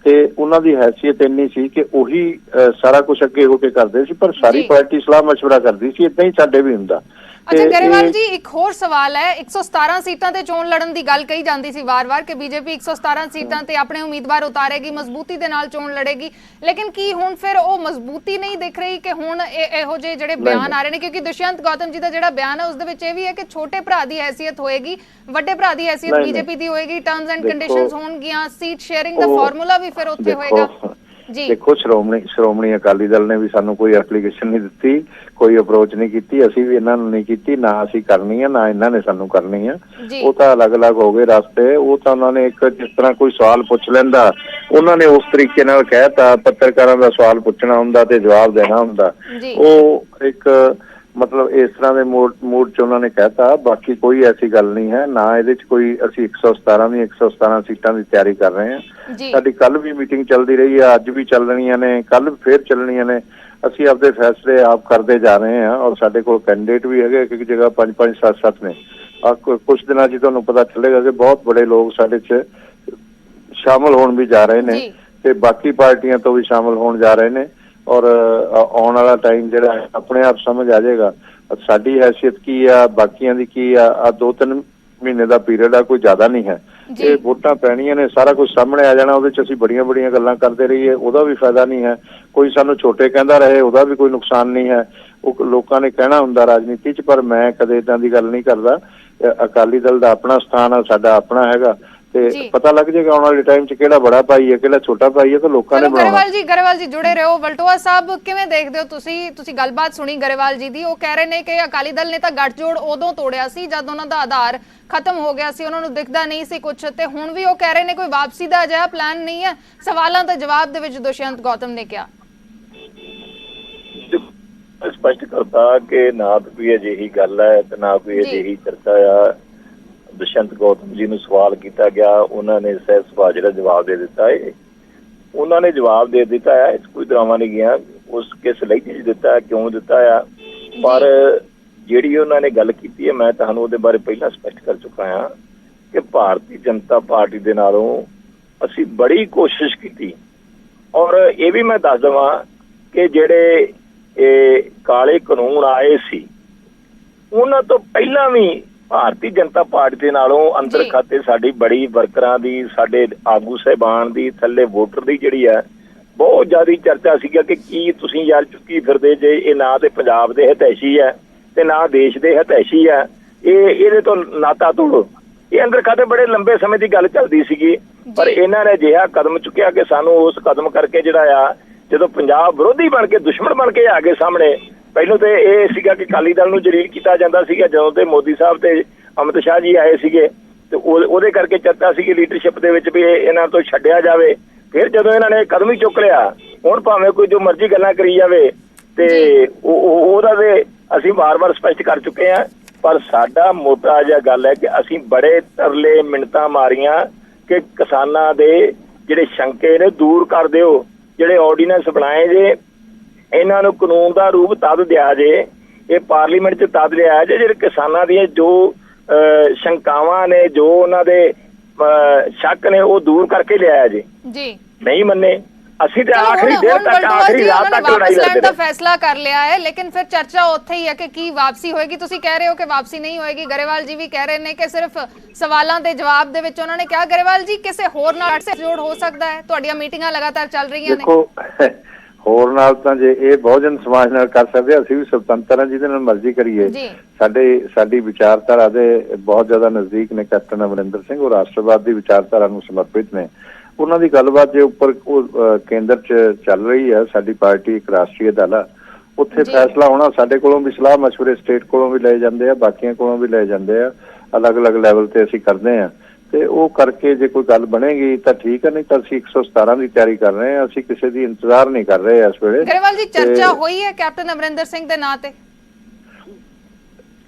ਤੇ ਉਹਨਾਂ ਦੀ ਹੈਸੀਅਤ ਇੰਨੀ ਸੀ ਕਿ ਉਹੀ ਸਾਰਾ ਕੁਝ ਅੱਗੇ ਹੋ ਕੇ ਕਰਦੇ ਸੀ, ਪਰ ਸਾਰੀ ਪਾਰਟੀ ਸਲਾਹ ਮਸ਼ਵਰਾ ਕਰਦੀ ਸੀ। ਏਦਾਂ ਹੀ ਸਾਡੇ ਵੀ ਹੁੰਦਾ। ਅੱਛਾ ਗਰੇਵਾਲ ਜੀ, ਇੱਕ ਹੋਰ ਸਵਾਲ ਹੈ। 117 ਸੀਟਾਂ ਤੇ ਚੋਣ ਲੜਨ ਦੀ ਗੱਲ ਕਹੀ ਜਾਂਦੀ ਸੀ ਵਾਰ-ਵਾਰ ਕਿ ਬੀਜੇਪੀ 117 ਸੀਟਾਂ ਤੇ ਆਪਣੇ ਉਮੀਦਵਾਰ ਉਤਾਰੇਗੀ, ਮਜ਼ਬੂਤੀ ਦੇ ਨਾਲ ਚੋਣ ਲੜੇਗੀ, ਲੇਕਿਨ ਕੀ ਹੁਣ ਫਿਰ ਉਹ ਮਜ਼ਬੂਤੀ ਨਹੀਂ ਦਿਖ ਰਹੀ ਕਿ ਹੁਣ ਇਹੋ ਜਿਹੇ ਜਿਹੜੇ ਬਿਆਨ ਆ ਰਹੇ ਨੇ? ਕਿਉਂਕਿ ਦੁਸ਼ਯੰਤ ਗੌਤਮ ਜੀ ਦਾ ਜਿਹੜਾ ਬਿਆਨ ਹੈ ਉਸ ਦੇ ਵਿੱਚ ਇਹ ਵੀ ਹੈ ਕਿ ਛੋਟੇ ਭਰਾ ਦੀ ਹੈਸੀਅਤ ਹੋਏਗੀ, ਵੱਡੇ ਭਰਾ ਦੀ ਹੈਸੀਅਤ ਬੀਜੇਪੀ ਦੀ ਹੋਏਗੀ, ਟਰਮਸ ਐਂਡ ਕੰਡੀਸ਼ਨਸ ਹੋਣਗੀਆਂ, ਸੀਟ ਸ਼ੇਅਰਿੰਗ ਦਾ ਫਾਰਮੂਲਾ ਵੀ ਫਿਰ ਉੱਥੇ ਹੋਏਗਾ। ਦੇਖੋ ਸ਼੍ਰੋਮਣੀ ਅਕਾਲੀ ਦਲ ਨੇ ਵੀ ਸਾਨੂੰ ਕੋਈ ਐਪਲੀਕੇਸ਼ਨ ਨਹੀਂ ਦਿੱਤੀ, ਕੋਈ ਅਪਰੋਚ ਨਹੀਂ ਕੀਤੀ, ਅਸੀਂ ਵੀ ਇਹਨਾਂ ਨੂੰ ਨਹੀਂ ਕੀਤੀ, ਨਾ ਅਸੀਂ ਕਰਨੀ ਆ, ਨਾ ਇਹਨਾਂ ਨੇ ਸਾਨੂੰ ਕਰਨੀ ਆ। ਉਹ ਤਾਂ ਅਲੱਗ-ਅਲੱਗ ਹੋ ਗਏ ਰਸਤੇ। ਉਹ ਤਾਂ ਉਹਨਾਂ ਨੇ ਇੱਕ ਜਿਸ ਤਰ੍ਹਾਂ ਕੋਈ ਸਵਾਲ ਪੁੱਛ ਲੈਂਦਾ, ਉਹਨਾਂ ਨੇ ਉਸ ਤਰੀਕੇ ਨਾਲ ਕਹਿਤਾ। ਪੱਤਰਕਾਰਾਂ ਦਾ ਸਵਾਲ ਪੁੱਛਣਾ ਹੁੰਦਾ ਤੇ ਜਵਾਬ ਦੇਣਾ ਹੁੰਦਾ। ਉਹ ਇੱਕ ਮਤਲਬ ਇਸ ਤਰ੍ਹਾਂ ਦੇ ਮੂਡ 'ਚ ਉਹਨਾਂ ਨੇ ਕਹਿਤਾ। ਬਾਕੀ ਕੋਈ ਐਸੀ ਗੱਲ ਨਹੀਂ ਹੈ, ਨਾ ਇਹਦੇ 'ਚ ਕੋਈ ਅਸੀਂ 117 ਸੀਟਾਂ ਦੀ ਤਿਆਰੀ ਕਰ ਰਹੇ ਹਾਂ। ਸਾਡੀ ਕੱਲ ਵੀ ਮੀਟਿੰਗ ਚੱਲਦੀ ਰਹੀ ਹੈ, ਅੱਜ ਵੀ ਚੱਲਣੀਆਂ ਨੇ, ਕੱਲ ਫੇਰ ਚੱਲਣੀਆਂ ਨੇ। ਅਸੀਂ ਆਪਦੇ ਫੈਸਲੇ ਆਪ ਕਰਦੇ ਜਾ ਰਹੇ ਹਾਂ, ਔਰ ਸਾਡੇ ਕੋਲ ਕੈਂਡੀਡੇਟ ਵੀ ਹੈਗੇ, ਇੱਕ ਜਗ੍ਹਾ 5-5 7-7 ਨੇ। ਕੁਝ ਦਿਨਾਂ 'ਚ ਤੁਹਾਨੂੰ ਪਤਾ ਚੱਲੇਗਾ ਕਿ ਬਹੁਤ ਬੜੇ ਲੋਕ ਸਾਡੇ 'ਚ ਸ਼ਾਮਲ ਹੋਣ ਵੀ ਜਾ ਰਹੇ ਨੇ, ਤੇ ਬਾਕੀ ਪਾਰਟੀਆਂ ਤੋਂ ਵੀ ਸ਼ਾਮਲ ਹੋਣ ਜਾ ਰਹੇ ਨੇ। ਔਰ ਆਉਣ ਵਾਲਾ ਟਾਈਮ ਜਿਹੜਾ ਆਪਣੇ ਆਪ ਸਮਝ ਆ ਜਾਏਗਾ ਸਾਡੀ ਹੈਸੀਅਤ ਕੀ ਆ, ਬਾਕੀਆਂ ਦੀ ਕੀ ਆ। 2-3 ਮਹੀਨੇ ਦਾ ਪੀਰੀਅਡ ਆ, ਕੋਈ ਜ਼ਿਆਦਾ ਨਹੀਂ ਹੈ। ਇਹ ਵੋਟਾਂ ਪੈਣੀਆਂ ਨੇ, ਸਾਰਾ ਕੁਝ ਸਾਹਮਣੇ ਆ ਜਾਣਾ। ਉਹਦੇ 'ਚ ਅਸੀਂ ਬੜੀਆਂ ਗੱਲਾਂ ਕਰਦੇ ਰਹੀਏ, ਉਹਦਾ ਵੀ ਫਾਇਦਾ ਨਹੀਂ ਹੈ। ਕੋਈ ਸਾਨੂੰ ਛੋਟੇ ਕਹਿੰਦਾ ਰਹੇ, ਉਹਦਾ ਵੀ ਕੋਈ ਨੁਕਸਾਨ ਨਹੀਂ ਹੈ। ਉਹ ਲੋਕਾਂ ਨੇ ਕਹਿਣਾ ਹੁੰਦਾ ਰਾਜਨੀਤੀ 'ਚ, ਪਰ ਮੈਂ ਕਦੇ ਏਦਾਂ ਦੀ ਗੱਲ ਨਹੀਂ ਕਰਦਾ। ਅਕਾਲੀ ਦਲ ਦਾ ਆਪਣਾ ਸਥਾਨ ਆ, ਸਾਡਾ ਆਪਣਾ ਹੈਗਾ, ਤੇ ਪਤਾ ਲੱਗ ਜਾਏਗਾ ਆਉਣ ਵਾਲੇ ਟਾਈਮ 'ਚ ਕਿਹੜਾ ਬੜਾ ਭਾਈ ਹੈ, ਕਿਹੜਾ ਛੋਟਾ ਭਾਈ ਹੈ, ਤਾਂ ਲੋਕਾਂ ਨੇ ਬਣਾਉਣਾ। ਗਰੇਵਾਲ ਜੀ ਜੁੜੇ ਰਹੋ। ਵਲਟੋਆ ਸਾਹਿਬ ਕਿਵੇਂ ਦੇਖਦੇ ਹੋ ਤੁਸੀਂ ਗੱਲਬਾਤ ਸੁਣੀ ਗਰੇਵਾਲ ਜੀ ਦੀ? ਉਹ ਕਹਿ ਰਹੇ ਨੇ ਕਿ ਅਕਾਲੀ ਦਲ ਨੇ ਤਾਂ ਗੱਠਜੋੜ ਉਦੋਂ ਤੋੜਿਆ ਸੀ ਜਦ ਉਹਨਾਂ ਦਾ ਆਧਾਰ ਖਤਮ ਹੋ ਗਿਆ ਸੀ, ਉਹਨਾਂ ਨੂੰ ਦਿਖਦਾ ਨਹੀਂ ਸੀ ਕੁਝ, ਤੇ ਹੁਣ ਵੀ ਉਹ ਕਹਿ ਰਹੇ ਨੇ ਕੋਈ ਵਾਪਸੀ ਦਾ ਅਜਿਹਾ ਪਲਾਨ ਨਹੀਂ ਹੈ। ਸਵਾਲਾਂ ਦਾ ਜਵਾਬ ਦੇ ਵਿੱਚ ਦੁਸ਼ਯੰਤ ਗੌਤਮ ਨੇ ਕਿਹਾ, ਸਪਸ਼ਟ ਕਰਤਾ ਕਿ ਨਾ ਕੋਈ ਅਜਿਹੀ ਗੱਲ ਹੈ ਤੇ ਨਾ ਕੋਈ ਅਜਿਹੀ ਚਰਚਾ ਆ ਦੁਸ਼ਯੰਤ ਗੌਤਮ ਜੀ ਨੂੰ ਸਵਾਲ ਕੀਤਾ ਗਿਆ, ਉਹਨਾਂ ਨੇ ਸਹਿਜ ਸੁਭਾਅ ਜਿਹੜਾ ਜਵਾਬ ਦੇ ਦਿੱਤਾ ਹੈ। ਉਹਨਾਂ ਨੇ ਜਵਾਬ ਦੇ ਦਿੱਤਾ ਹੈ, ਇਸ ਕੋਈ ਦਰਾਵਾਂ ਨਹੀਂ ਗਿਆ ਉਸ ਕਿਸ ਲਹਿਜੇ 'ਚ ਦਿੱਤਾ, ਕਿਉਂ ਦਿੱਤਾ ਆ। ਪਰ ਜਿਹੜੀ ਉਹਨਾਂ ਨੇ ਗੱਲ ਕੀਤੀ ਹੈ, ਮੈਂ ਤੁਹਾਨੂੰ ਉਹਦੇ ਬਾਰੇ ਪਹਿਲਾਂ ਸਪਸ਼ਟ ਕਰ ਚੁੱਕਾ ਹਾਂ ਕਿ ਭਾਰਤੀ ਜਨਤਾ ਪਾਰਟੀ ਦੇ ਨਾਲੋਂ ਅਸੀਂ ਬੜੀ ਕੋਸ਼ਿਸ਼ ਕੀਤੀ। ਔਰ ਇਹ ਵੀ ਮੈਂ ਦੱਸ ਦੇਵਾਂ ਕਿ ਜਿਹੜੇ ਇਹ ਕਾਲੇ ਕਾਨੂੰਨ ਆਏ ਸੀ, ਉਹਨਾਂ ਤੋਂ ਪਹਿਲਾਂ ਵੀ ਭਾਰਤੀ ਜਨਤਾ ਪਾਰਟੀ ਦੇ ਨਾਲੋਂ ਅੰਦਰ ਖਾਤੇ ਸਾਡੀ ਬੜੀ ਵਰਕਰਾਂ ਦੀ, ਸਾਡੇ ਆਗੂ ਸਾਹਿਬਾਨ ਦੀ, ਥੱਲੇ ਵੋਟਰ ਦੀ ਜਿਹੜੀ ਹੈ ਬਹੁਤ ਜ਼ਿਆਦਾ ਚਰਚਾ ਸੀਗਾ ਕਿ ਕੀ ਤੁਸੀਂ ਯਾਰ ਚੁੱਕੀ ਫਿਰਦੇ ਜੇ, ਇਹ ਨਾ ਤੇ ਪੰਜਾਬ ਦੇ ਹਿਤੈਸ਼ੀ ਹੈ ਤੇ ਨਾ ਦੇਸ਼ ਦੇ ਹਿਤੈਸ਼ੀ ਹੈ, ਇਹਦੇ ਤੋਂ ਨਾਤਾ ਤੋੜੋ। ਇਹ ਅੰਦਰ ਖਾਤੇ ਬੜੇ ਲੰਬੇ ਸਮੇਂ ਦੀ ਗੱਲ ਚੱਲਦੀ ਸੀਗੀ, ਪਰ ਇਹਨਾਂ ਨੇ ਅਜਿਹਾ ਕਦਮ ਚੁੱਕਿਆ ਕਿ ਸਾਨੂੰ ਉਸ ਕਦਮ ਕਰਕੇ ਜਿਹੜਾ ਆ, ਜਦੋਂ ਪੰਜਾਬ ਵਿਰੋਧੀ ਬਣ ਕੇ, ਦੁਸ਼ਮਣ ਬਣ ਕੇ ਆ ਗਏ ਸਾਹਮਣੇ। ਪਹਿਲਾਂ ਤੇ ਇਹ ਸੀਗਾ ਕਿ ਅਕਾਲੀ ਦਲ ਨੂੰ ਜਲੀਲ ਕੀਤਾ ਜਾਂਦਾ ਸੀਗਾ, ਜਦੋਂ ਤੇ ਮੋਦੀ ਸਾਹਿਬ ਤੇ ਅਮਿਤ ਸ਼ਾਹ ਜੀ ਆਏ ਸੀਗੇ ਤੇ ਉਹਦੇ ਕਰਕੇ ਚਰਚਾ ਸੀਗੀ ਲੀਡਰਸ਼ਿਪ ਦੇ ਵਿੱਚ ਵੀ ਇਹਨਾਂ ਤੋਂ ਛੱਡਿਆ ਜਾਵੇ। ਫਿਰ ਜਦੋਂ ਇਹਨਾਂ ਨੇ ਕਦਮ ਹੀ ਚੁੱਕ ਲਿਆ, ਹੁਣ ਭਾਵੇਂ ਕੋਈ ਜੋ ਮਰਜ਼ੀ ਗੱਲਾਂ ਕਰੀ ਜਾਵੇ ਤੇ ਉਹਦਾ ਤੇ ਅਸੀਂ ਵਾਰ-ਵਾਰ ਸਪਸ਼ਟ ਕਰ ਚੁੱਕੇ ਹਾਂ। ਪਰ ਸਾਡਾ ਮੋਟਾ ਜਿਹਾ ਗੱਲ ਹੈ ਕਿ ਅਸੀਂ ਬੜੇ ਤਰਲੇ ਮਿੰਨਤਾਂ ਮਾਰੀਆਂ ਕਿ ਕਿਸਾਨਾਂ ਦੇ ਜਿਹੜੇ ਸ਼ੰਕੇ ਨੇ ਦੂਰ ਕਰ ਦਿਓ, ਜਿਹੜੇ ਆਰਡੀਨੈਂਸ ਬਣਾਏ ਜੇ ਇਹਨਾਂ ਨੂੰ ਕਾਨੂੰਨ ਦਾ ਰੂਪ ਤਦ ਦਿਆ ਜੇ, ਇਹ ਪਾਰਲੀਮੈਂਟ 'ਚ ਤਦ ਲਿਆ ਜੇ ਜਿਹੜੇ ਕਿਸਾਨਾਂ ਦੀਆਂ ਜੋ ਸ਼ੰਕਾਵਾਂ ਨੇ, ਜੋ ਉਹਨਾਂ ਦੇ ਸ਼ੱਕ ਨੇ, ਉਹ ਦੂਰ ਕਰਕੇ ਲਿਆਇਆ ਜੇ। ਨਹੀਂ ਮੰਨੇ ਅਸੀਂ ਤੇ ਆਖਰੀ ਦੇਰ ਤੱਕ, ਆਖਰੀ ਰਾਤ ਤੱਕ ਲੜਾਈ ਲੜਦੇ ਦਾ ਫੈਸਲਾ ਕਰ ਲਿਆ ਹੈ, ਲੇਕਿਨ ਫਿਰ ਚਰਚਾ ਉੱਥੇ ਹੀ ਹੈ ਕਿ ਕੀ ਵਾਪਸੀ ਹੋਏਗੀ। ਤੁਸੀਂ ਕਹਿ ਰਹੇ ਹੋ ਕਿ ਵਾਪਸੀ ਨਹੀਂ ਹੋਏਗੀ, ਗਰੇਵਾਲ ਜੀ ਵੀ ਕਹਿ ਰਹੇ ਨੇ ਕਿ ਸਿਰਫ ਸਵਾਲਾਂ ਦੇ ਜਵਾਬ ਦੇ ਵਿੱਚ ਉਹਨਾਂ ਨੇ ਕਿਹਾ। ਗਰੇਵਾਲ ਜੀ, ਕਿਸੇ ਹੋਰ ਨਾਲ ਜੋੜ ਹੋ ਸਕਦਾ ਹੈ? ਤੁਹਾਡੀਆਂ ਮੀਟਿੰਗਾਂ ਲਗਾਤਾਰ ਚੱਲ ਰਹੀਆਂ ਨੇ। ਦੇਖੋ, ਹੋਰ ਨਾਲ ਤਾਂ ਜੇ ਇਹ ਬਹੁਜਨ ਸਮਾਜ ਨਾਲ ਕਰ ਸਕਦੇ, ਅਸੀਂ ਵੀ ਸੁਤੰਤਰ ਹਾਂ, ਜਿਹਦੇ ਨਾਲ ਮਰਜ਼ੀ ਕਰੀਏ। ਸਾਡੀ ਵਿਚਾਰਧਾਰਾ ਦੇ ਬਹੁਤ ਜ਼ਿਆਦਾ ਨਜ਼ਦੀਕ ਨੇ ਕੈਪਟਨ ਅਮਰਿੰਦਰ ਸਿੰਘ, ਉਹ ਰਾਸ਼ਟਰਵਾਦ ਦੀ ਵਿਚਾਰਧਾਰਾ ਨੂੰ ਸਮਰਪਿਤ ਨੇ। ਉਹਨਾਂ ਦੀ ਗੱਲਬਾਤ ਜੇ ਉੱਪਰ ਕੇਂਦਰ 'ਚ ਚੱਲ ਰਹੀ ਹੈ, ਸਾਡੀ ਪਾਰਟੀ ਇੱਕ ਰਾਸ਼ਟਰੀ ਅਦਾਲਤ, ਉੱਥੇ ਫੈਸਲਾ ਹੋਣਾ। ਸਾਡੇ ਕੋਲੋਂ ਵੀ ਸਲਾਹ ਮਸ਼ਵਰੇ ਸਟੇਟ ਕੋਲੋਂ ਵੀ ਲਏ ਜਾਂਦੇ ਆ, ਬਾਕੀਆਂ ਕੋਲੋਂ ਵੀ ਲਏ ਜਾਂਦੇ ਆ, ਅਲੱਗ-ਅਲੱਗ ਲੈਵਲ ਤੇ ਅਸੀਂ ਕਰਦੇ ਆ ਤੇ ਉਹ ਕਰਕੇ ਜੇ ਕੋਈ ਗੱਲ ਬਣੇਗੀ ਤਾਂ ਠੀਕ ਹੈ, ਨਹੀਂ ਤਾਂ ਅਸੀਂ 117 ਦੀ ਤਿਆਰੀ ਕਰ ਰਹੇ ਹਾਂ। ਅਸੀਂ ਕਿਸੇ ਦੀ ਇੰਤਜ਼ਾਰ ਨਹੀਂ ਕਰ ਰਹੇ ਇਸ ਵੇਲੇ। ਗਰੇਵਾਲ ਜੀ, ਚਰਚਾ ਹੋਈ ਹੈ ਕੈਪਟਨ ਅਮਰਿੰਦਰ ਸਿੰਘ ਦੇ ਨਾਂ ਤੇ?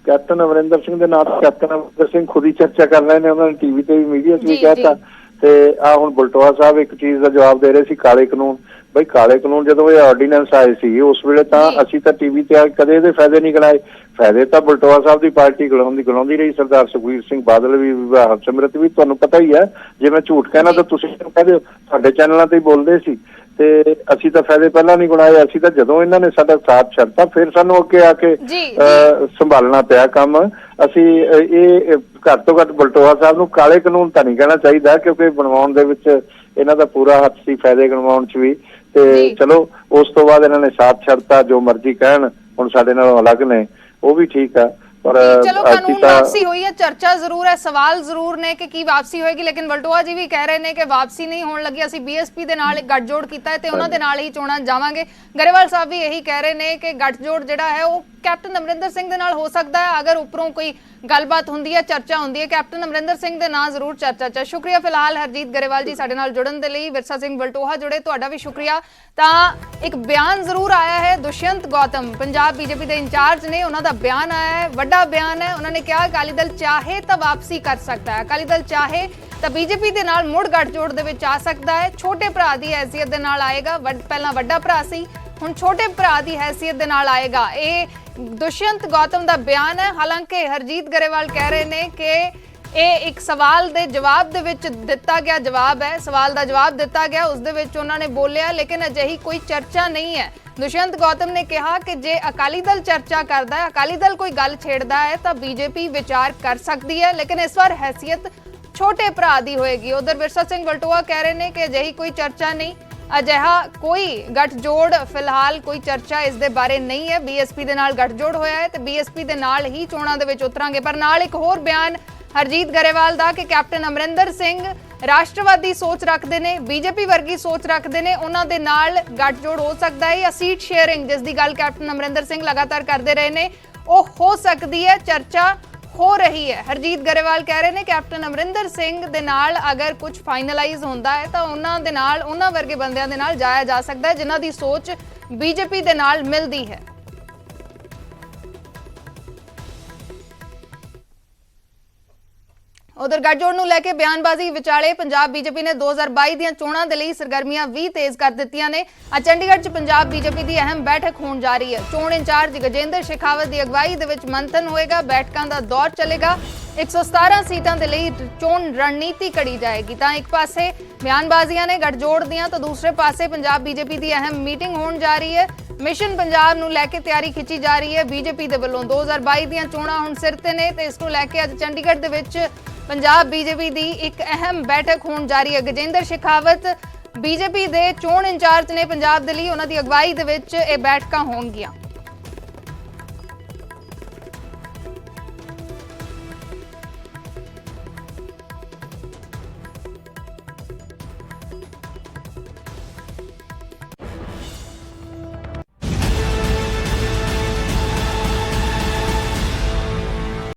ਕੈਪਟਨ ਅਮਰਿੰਦਰ ਸਿੰਘ ਦੇ ਨਾਂ ਤੇ ਕੈਪਟਨ ਅਮਰਿੰਦਰ ਸਿੰਘ ਖੁਦ ਹੀ ਚਰਚਾ ਕਰ ਰਹੇ ਨੇ, ਉਹਨਾਂ ਨੇ ਟੀਵੀ ਤੇ ਵੀ, ਮੀਡੀਆ 'ਚ ਵੀ ਕਹਿਤਾ। ਤੇ ਆ ਹੁਣ ਬਲਟੋਆ ਸਾਹਿਬ ਇੱਕ ਚੀਜ਼ ਦਾ ਜਵਾਬ ਦੇ ਰਹੇ ਸੀ, ਕਾਲੇ ਕਾਨੂੰਨ। ਬਈ ਕਾਲੇ ਕਾਨੂੰਨ ਜਦੋਂ ਇਹ ਆਰਡੀਨੈਂਸ ਆਏ ਸੀ ਉਸ ਵੇਲੇ ਤਾਂ ਅਸੀਂ ਤਾਂ ਟੀਵੀ ਤੇ ਕਦੇ ਇਹਦੇ ਫਾਇਦੇ ਨਹੀਂ ਗਿਣਾਏ। ਫਾਇਦੇ ਤਾਂ ਬਲਟੋਆ ਸਾਹਿਬ ਦੀ ਪਾਰਟੀ ਗਿਣਾਉਂਦੀ ਰਹੀ, ਸਰਦਾਰ ਸੁਖਬੀਰ ਸਿੰਘ ਬਾਦਲ ਵੀ, ਹਰਸਿਮਰਤ ਵੀ। ਤੁਹਾਨੂੰ ਪਤਾ ਹੀ ਹੈ, ਜੇ ਮੈਂ ਝੂਠ ਕਹਿਣਾ ਤਾਂ ਤੁਸੀਂ ਕਹਿ ਦਿਓ, ਸਾਡੇ ਚੈਨਲਾਂ ਤੇ ਹੀ ਬੋਲਦੇ ਸੀ। ਤੇ ਅਸੀਂ ਤਾਂ ਫਾਇਦੇ ਪਹਿਲਾਂ ਨਹੀਂ ਗਿਣਾਏ, ਅਸੀਂ ਤਾਂ ਜਦੋਂ ਇਹਨਾਂ ਨੇ ਸਾਡਾ ਸਾਥ ਛੱਡਤਾ ਫਿਰ ਸਾਨੂੰ ਅੱਗੇ ਆ ਕੇ ਸੰਭਾਲਣਾ ਪਿਆ ਕੰਮ। ਅਸੀਂ ਇਹ ਘੱਟ ਤੋਂ ਘੱਟ ਬਲਟੋਆ ਸਾਹਿਬ ਨੂੰ ਕਾਲੇ ਕਾਨੂੰਨ ਤਾਂ ਨਹੀਂ ਕਹਿਣਾ ਚਾਹੀਦਾ, ਕਿਉਂਕਿ ਬਣਵਾਉਣ ਦੇ ਵਿੱਚ ਇਹਨਾਂ ਦਾ ਪੂਰਾ ਹੱਥ ਸੀ, ਫਾਇਦੇ ਗਿਣਵਾਉਣ 'ਚ ਵੀ। ਤੇ ਚਲੋ ਉਸ ਤੋਂ ਬਾਅਦ ਇਹਨਾਂ ਨੇ ਸਾਥ ਛੱਡਤਾ, ਜੋ ਮਰਜ਼ੀ ਕਹਿਣ, ਹੁਣ ਸਾਡੇ ਨਾਲੋਂ ਅਲੱਗ ਨੇ, ਉਹ ਵੀ ਠੀਕ ਆ। ਪਰ ਚਲੋ ਕਾਨੂੰਨ ਵਾਪਸੀ ਹੋਈ ਹੈ, ਚਰਚਾ ਜ਼ਰੂਰ ਹੈ, ਸਵਾਲ ਜ਼ਰੂਰ ਨੇ ਕਿ ਕੀ ਵਾਪਸੀ ਹੋਏਗੀ, ਲੇਕਿਨ ਬਲਟੋਆ ਜੀ ਵੀ ਕਹਿ ਰਹੇ ਨੇ ਕਿ ਵਾਪਸੀ ਨਹੀਂ ਹੋਣ ਲੱਗੀ, ਅਸੀਂ ਬੀਐਸਪੀ ਦੇ ਨਾਲ ਗੱਠਜੋੜ ਕੀਤਾ ਹੈ ਤੇ ਉਹਨਾਂ ਦੇ ਨਾਲ ਹੀ ਚੋਣਾਂ ਜਾਵਾਂਗੇ। ਗਰੇਵਾਲ ਸਾਹਿਬ ਵੀ ਇਹੀ ਕਹਿ ਰਹੇ ਨੇ ਕਿ ਗੱਠਜੋੜ ਜਿਹੜਾ ਹੈ ਉਹ ਕੈਪਟਨ ਅਮਰਿੰਦਰ ਸਿੰਘ ਦੇ ਨਾਲ ਹੋ ਸਕਦਾ ਹੈ, ਅਗਰ ਉੱਪਰੋਂ ਕੋਈ ਗੱਲਬਾਤ ਹੁੰਦੀ ਹੈ, ਚਰਚਾ ਹੁੰਦੀ ਹੈ, ਕੈਪਟਨ ਅਮਰਿੰਦਰ ਸਿੰਘ ਦੇ ਨਾਂ ਜ਼ਰੂਰ ਚਰਚਾ 'ਚ। ਸ਼ੁਕਰੀਆ ਫਿਲਹਾਲ ਹਰਜੀਤ ਗਰੇਵਾਲ ਜੀ ਸਾਡੇ ਨਾਲ ਜੁੜਨ ਦੇ ਲਈ। ਵਿਰਸਾ ਸਿੰਘ ਵਲਟੋਹਾ ਜੁੜੇ, ਤੁਹਾਡਾ ਵੀ ਸ਼ੁਕਰੀਆ। ਤਾਂ ਇੱਕ ਬਿਆਨ ਜ਼ਰੂਰ ਆਇਆ ਹੈ, ਦੁਸ਼ਯੰਤ ਗੌਤਮ ਪੰਜਾਬ ਬੀਜੇਪੀ ਦੇ ਇੰਚਾਰਜ ਨੇ, ਉਹਨਾਂ ਦਾ ਬਿਆਨ ਆਇਆ ਹੈ, ਵੱਡਾ ਬਿਆਨ ਹੈ। ਉਹਨਾਂ ਨੇ ਕਿਹਾ ਅਕਾਲੀ ਦਲ ਚਾਹੇ ਤਾਂ ਵਾਪਸੀ ਕਰ ਸਕਦਾ ਹੈ, ਅਕਾਲੀ ਦਲ ਚਾਹੇ ਤਾਂ ਬੀਜੇਪੀ ਦੇ ਨਾਲ ਮੁੜ ਗੱਠਜੋੜ ਦੇ ਵਿੱਚ ਆ ਸਕਦਾ ਹੈ, ਛੋਟੇ ਭਰਾ ਦੀ ਹੈਸੀਅਤ ਦੇ ਨਾਲ ਆਏਗਾ। ਪਹਿਲਾਂ ਵੱਡਾ ਭਰਾ ਸੀ, ਹੁਣ ਛੋਟੇ ਭਰਾ ਦੀ ਹੈਸੀਅਤ ਦੇ ਨਾਲ ਆਏਗਾ। ਇਹ ਦੁਸ਼ਯੰਤ ਗੌਤਮ ਦਾ ਬਿਆਨ ਹੈ। ਹਾਲਾਂਕਿ ਹਰਜੀਤ ਗਰੇਵਾਲ ਕਹਿ ਰਹੇ ਨੇ ਕਿ ਇਹ ਇੱਕ ਸਵਾਲ ਦੇ ਜਵਾਬ ਦੇ ਵਿੱਚ ਦਿੱਤਾ ਗਿਆ ਜਵਾਬ ਹੈ, ਸਵਾਲ ਦਾ ਜਵਾਬ ਦਿੱਤਾ ਗਿਆ, ਉਸ ਦੇ ਵਿੱਚ ਉਹਨਾਂ ਨੇ ਬੋਲਿਆ, ਲੇਕਿਨ ਅਜਿਹੀ ਕੋਈ ਚਰਚਾ ਨਹੀਂ ਹੈ। ਦੁਸ਼ਯੰਤ ਗੌਤਮ ਨੇ ਕਿਹਾ ਕਿ ਜੇ ਅਕਾਲੀ ਦਲ ਚਰਚਾ ਕਰਦਾ ਹੈ, ਅਕਾਲੀ ਦਲ ਕੋਈ ਗੱਲ ਛੇੜਦਾ ਹੈ ਤਾਂ ਬੀਜੇਪੀ ਵਿਚਾਰ ਕਰ ਸਕਦੀ ਹੈ, ਲੇਕਿਨ ਇਸ ਵਾਰ ਹੈਸੀਅਤ ਛੋਟੇ ਭਰਾ ਦੀ ਹੋਏਗੀ। ਉਧਰ ਵਿਰਸਾ ਸਿੰਘ ਵਲਟੋਹਾ ਕਹਿ ਰਹੇ ਨੇ ਕਿ ਅਜਿਹੀ ਕੋਈ ਚਰਚਾ ਨਹੀਂ, ਅਜਿਹਾ ਕੋਈ ਗੱਠਜੋੜ ਫਿਲਹਾਲ ਕੋਈ ਚਰਚਾ ਇਸ ਦੇ ਬਾਰੇ ਨਹੀਂ ਹੈ। ਬੀਐਸਪੀ ਦੇ ਨਾਲ ਗੱਠਜੋੜ ਹੋਇਆ ਹੈ ਤੇ ਬੀਐਸਪੀ ਦੇ ਨਾਲ ਹੀ ਚੋਣਾਂ ਦੇ ਵਿੱਚ ਉਤਰਾਂਗੇ। ਪਰ ਨਾਲ ਇੱਕ ਹੋਰ ਬਿਆਨ ਹਰਜੀਤ ਗਰੇਵਾਲ ਦਾ ਕਿ ਕੈਪਟਨ ਅਮਰਿੰਦਰ ਸਿੰਘ ਰਾਸ਼ਟਰਵਾਦੀ ਸੋਚ ਰੱਖਦੇ ਨੇ, ਬੀਜੇਪੀ ਵਰਗੀ ਸੋਚ ਰੱਖਦੇ ਨੇ, ਉਹਨਾਂ ਦੇ ਨਾਲ ਗੱਠਜੋੜ ਹੋ ਸਕਦਾ ਹੈ ਜਾਂ ਸੀਟ ਸ਼ੇਅਰਿੰਗ ਜਿਸ ਦੀ ਗੱਲ ਕੈਪਟਨ ਅਮਰਿੰਦਰ ਸਿੰਘ ਲਗਾਤਾਰ ਕਰਦੇ ਰਹੇ ਨੇ ਉਹ ਹੋ ਸਕਦੀ ਹੈ। ਚਰਚਾ ਹੋ ਰਹੀ ਹੈ। ਹਰਜੀਤ ਗਰੇਵਾਲ ਕਹਿ ਰਹੇ ਨੇ ਕੈਪਟਨ ਅਮਰਿੰਦਰ ਸਿੰਘ ਦੇ ਨਾਲ ਅਗਰ ਕੁਝ ਫਾਈਨਲਾਈਜ਼ ਹੁੰਦਾ ਹੈ ਤਾਂ ਉਹਨਾਂ ਦੇ ਨਾਲ, ਉਹਨਾਂ ਵਰਗੇ ਬੰਦਿਆਂ ਦੇ ਨਾਲ ਜਾਇਆ ਜਾ ਸਕਦਾ ਹੈ ਜਿਨ੍ਹਾਂ ਦੀ ਸੋਚ ਬੀਜੇਪੀ ਦੇ ਨਾਲ ਮਿਲਦੀ ਹੈ। ਉਧਰ ਗੱਠਜੋੜ ਨੂੰ ਲੈ ਕੇ ਬਿਆਨਬਾਜ਼ੀ ਵਿਚਾਲੇ ਪੰਜਾਬ ਬੀਜੇਪੀ ਨੇ 2022 ਦੀਆਂ ਚੋਣਾਂ ਦੇ ਲਈ ਸਰਗਰਮੀਆਂ ਵੀ ਤੇਜ਼ ਕਰ ਦਿੱਤੀਆਂ ਨੇ। ਅੱਜ ਚੰਡੀਗੜ੍ਹ 'ਚ ਪੰਜਾਬ ਬੀਜੇਪੀ ਦੀ ਅਹਿਮ ਬੈਠਕ ਹੋਣ ਜਾ ਰਹੀ ਹੈ। ਚੋਣ ਇੰਚਾਰਜ ਗਜੇਂਦਰ ਸ਼ੇਖਾਵਤ ਦੀ ਅਗਵਾਈ ਦੇ ਵਿੱਚ ਮੰਥਨ ਹੋਏਗਾ। ਬੈਠਕਾਂ ਦਾ ਦੌਰ ਚੱਲੇਗਾ। 117 ਸੀਟਾਂ ਦੇ ਲਈ ਚੋਣ ਰਣਨੀਤੀ ਘੜੀ ਜਾਏਗੀ। ਤਾਂ ਇੱਕ ਪਾਸੇ ਬਿਆਨਬਾਜ਼ੀਆਂ ਨੇ ਗੱਠਜੋੜ ਦੀਆਂ ਤਾਂ ਦੂਸਰੇ ਪਾਸੇ ਪੰਜਾਬ ਬੀਜੇਪੀ ਦੀ ਅਹਿਮ ਮੀਟਿੰਗ ਹੋਣ ਜਾ ਰਹੀ ਹੈ। ਮਿਸ਼ਨ ਪੰਜਾਬ ਨੂੰ ਲੈ ਕੇ ਤਿਆਰੀ ਖਿੱਚੀ ਜਾ ਰਹੀ ਹੈ ਬੀਜੇਪੀ ਦੇ ਵੱਲੋਂ। 2022 ਦੀਆਂ ਚੋਣਾਂ ਹੁਣ ਸਿਰ ਤੇ ਨੇ ਤੇ ਇਸ ਨੂੰ ਲੈ ਕੇ ਅੱਜ ਚੰਡੀਗੜ੍ਹ ਦੇ ਵਿੱਚ ਪੰਜਾਬ ਬੀਜੇਪੀ ਦੀ ਇੱਕ ਅਹਿਮ ਬੈਠਕ ਹੋਣ ਜਾ ਰਹੀ ਹੈ। ਗਜੇਂਦਰ ਸ਼ੇਖਾਵਤ ਬੀਜੇਪੀ ਦੇ ਚੋਣ ਇੰਚਾਰਜ ਨੇ ਪੰਜਾਬ ਦੇ ਲਈ, ਉਹਨਾਂ ਦੀ ਅਗਵਾਈ ਦੇ ਵਿੱਚ ਇਹ ਬੈਠਕਾਂ ਹੋਣਗੀਆਂ।